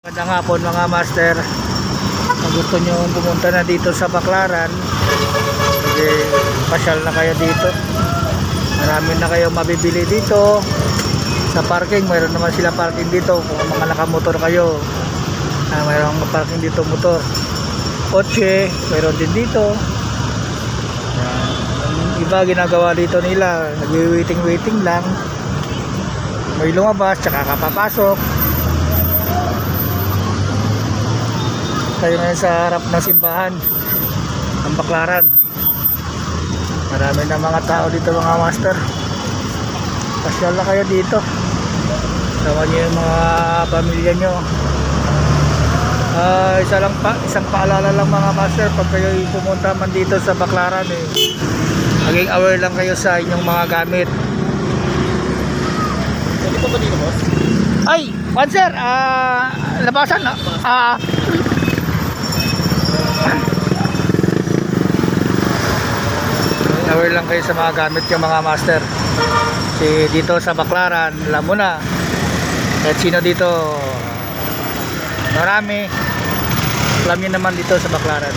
Magandang hapon mga master. Kung gusto nyo pumunta na dito sa Baclaran, pasyal na kayo dito. Marami na kayo mabibili dito. Sa parking, mayroon naman sila parking dito. Kung mga nakamotor kayo, mayroon parking dito motor. Kotse, mayroon din dito. Yung iba ginagawa dito nila, nag-waiting lang. May lumabas, tsaka kapapasok. Tayo ngayon sa harap ng simbahan ng Baclaran. Marami na mga tao dito mga master. Pasyal na kayo dito. Sama nyo yung mga pamilya nyo. Isang paalala lang mga master, pag kayo pumunta man dito sa Baclaran, maging aware lang kayo sa inyong mga gamit. Pwede pa ba dito, boss? Ay, sir, labasan na. Aware lang kayo sa mga gamit yung mga master. Kasi dito sa Baclaran, alam mo na, kahit sino dito, marami, alam nyo naman dito sa Baclaran.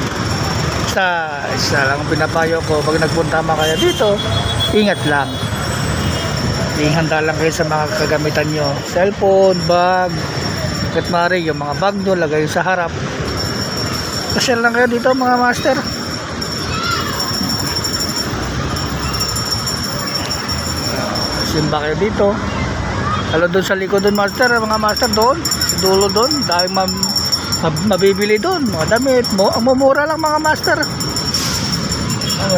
Isa lang ang pinapayo ko, pag nagpunta man kayo dito, ingat lang. Handa lang kayo sa mga kagamitan nyo, cellphone, bag, kahit maaari yung mga bag nyo, lagay sa harap. Pasyal lang kayo dito mga master. Simba kayo dito. Halo doon sa likod doon master, mga master doon, sa dulo doon, dahil mabibili doon, mga damit, mumura lang mga master.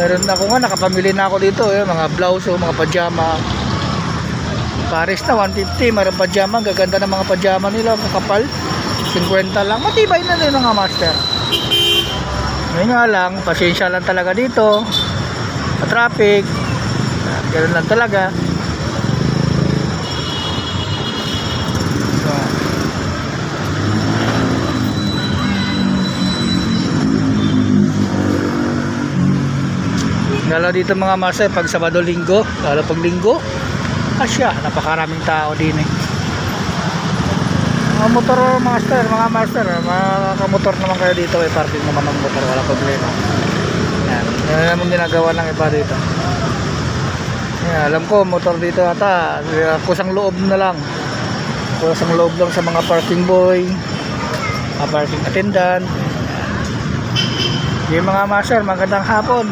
Meron ako nga, nakapamili na ako dito, mga blouse o mga pajama. Paris na 150, mayroong pajama, gaganda ng mga pajama nila, kakapal, 50 lang, matibay na rin mga master. Ngayon nga lang, pasensya lang talaga dito, sa traffic, ganoon lang talaga. Lalo dito mga master, pag Sabado Linggo, lalo pag Linggo, napakaraming tao din mga motor master, mga kamotor naman kayo dito, parking naman ng motor, wala problema. Yan naman ginagawa ng iba dito. Yan, alam ko motor dito ata kusang loob na lang, kusang loob lang sa mga parking boy, parking attendant. Yung mga master, magandang hapon.